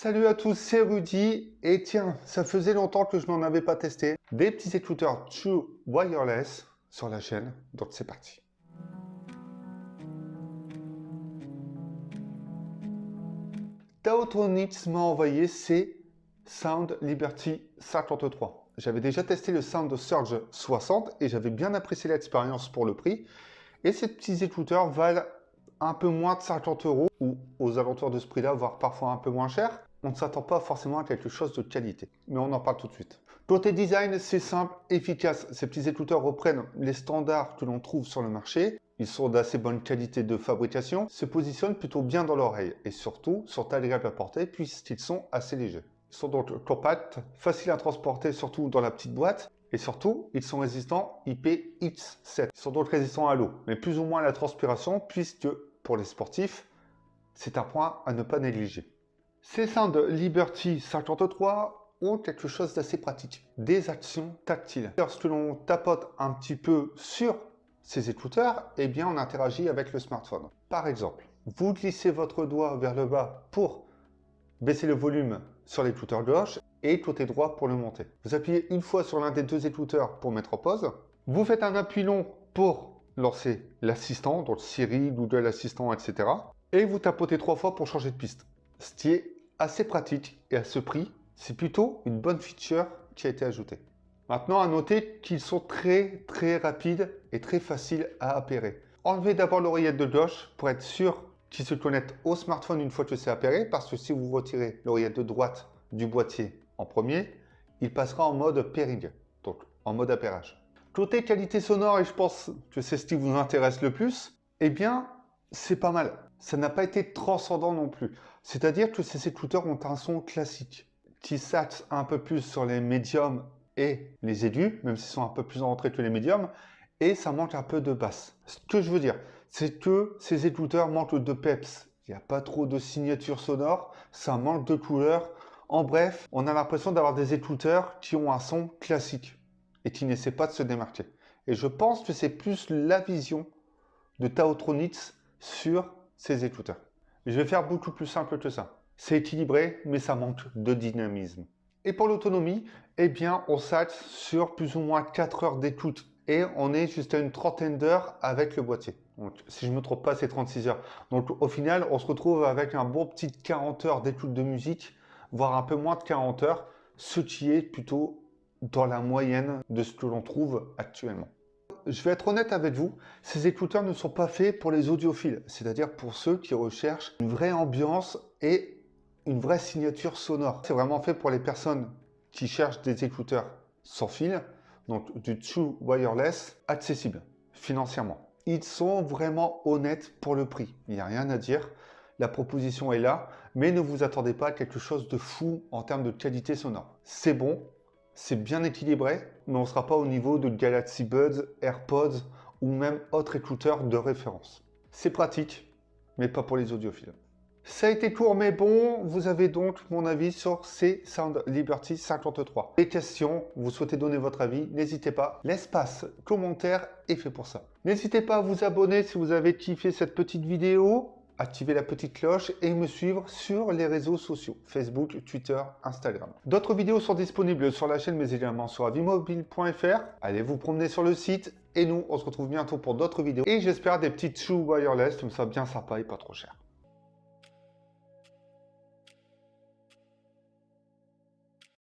Salut à tous, c'est Rudy. Et tiens, ça faisait longtemps que je n'en avais pas testé. Des petits écouteurs True Wireless sur la chaîne, donc c'est parti. Taotronics m'a envoyé ces Sound Liberty 53. J'avais déjà testé le Sound Surge 60 et j'avais bien apprécié l'expérience pour le prix. Et ces petits écouteurs valent un peu moins de 50 € ou aux alentours de ce prix-là, voire parfois un peu moins cher. On ne s'attend pas forcément à quelque chose de qualité, mais on en parle tout de suite. Côté design, c'est simple, efficace. Ces petits écouteurs reprennent les standards que l'on trouve sur le marché. Ils sont d'assez bonne qualité de fabrication, se positionnent plutôt bien dans l'oreille et surtout sont agréables à porter puisqu'ils sont assez légers. Ils sont donc compacts, faciles à transporter surtout dans la petite boîte. Et surtout, ils sont résistants IPX7. Ils sont donc résistants à l'eau, mais plus ou moins à la transpiration, puisque pour les sportifs, c'est un point à ne pas négliger. Ces Sound Liberty 53 ont quelque chose d'assez pratique, des actions tactiles. Lorsque l'on tapote un petit peu sur ces écouteurs, eh bien on interagit avec le smartphone. Par exemple, vous glissez votre doigt vers le bas pour baisser le volume sur l'écouteur gauche et côté droit pour le monter. Vous appuyez une fois sur l'un des deux écouteurs pour mettre en pause. Vous faites un appui long pour lancer l'assistant, donc Siri, Google Assistant, etc. Et vous tapotez 3 fois pour changer de piste. Ce qui est assez pratique et à ce prix, c'est plutôt une bonne feature qui a été ajoutée. Maintenant, à noter qu'ils sont très rapides et très faciles à appairer. Enlevez d'abord l'oreillette de gauche pour être sûr qu'il se connecte au smartphone une fois que c'est appairé, parce que si vous retirez l'oreillette de droite du boîtier en premier, il passera en mode pairing, donc en mode appairage. Côté qualité sonore, et je pense que c'est ce qui vous intéresse le plus, eh bien, c'est pas mal. Ça n'a pas été transcendant non plus. C'est-à-dire que ces écouteurs ont un son classique, qui s'axe un peu plus sur les médiums et les aigus, même s'ils sont un peu plus en rentrée que les médiums, et ça manque un peu de basse. Ce que je veux dire, c'est que ces écouteurs manquent de peps. Il n'y a pas trop de signature sonore, ça manque de couleur. En bref, on a l'impression d'avoir des écouteurs qui ont un son classique et qui n'essaient pas de se démarquer. Et je pense que c'est plus la vision de Taotronics sur ces écouteurs. Je vais faire beaucoup plus simple que ça. C'est équilibré, mais ça manque de dynamisme. Et pour l'autonomie, eh bien, on s'axe sur plus ou moins 4 heures d'écoute. Et on est juste à une trentaine d'heures avec le boîtier. Donc, si je ne me trompe pas, c'est 36 heures. Donc, au final, on se retrouve avec un bon petit 40 heures d'écoute de musique, voire un peu moins de 40 heures, ce qui est plutôt dans la moyenne de ce que l'on trouve actuellement. Je vais être honnête avec vous, ces écouteurs ne sont pas faits pour les audiophiles, c'est-à-dire pour ceux qui recherchent une vraie ambiance et une vraie signature sonore. C'est vraiment fait pour les personnes qui cherchent des écouteurs sans fil, donc du True Wireless accessible financièrement. Ils sont vraiment honnêtes pour le prix, il n'y a rien à dire. La proposition est là, mais ne vous attendez pas à quelque chose de fou en termes de qualité sonore. C'est bon, c'est bien équilibré, mais on ne sera pas au niveau de Galaxy Buds, AirPods ou même autres écouteurs de référence. C'est pratique, mais pas pour les audiophiles. Ça a été court mais bon, vous avez donc mon avis sur ces Sound Liberty 53. Les questions, vous souhaitez donner votre avis, n'hésitez pas, l'espace commentaire est fait pour ça. N'hésitez pas à vous abonner si vous avez kiffé cette petite vidéo, activer la petite cloche et me suivre sur les réseaux sociaux, Facebook, Twitter, Instagram. D'autres vidéos sont disponibles sur la chaîne mais également sur avimobile.fr. Allez vous promener sur le site et nous on se retrouve bientôt pour d'autres vidéos et j'espère des petites True Wireless comme ça bien sympa et pas trop cher.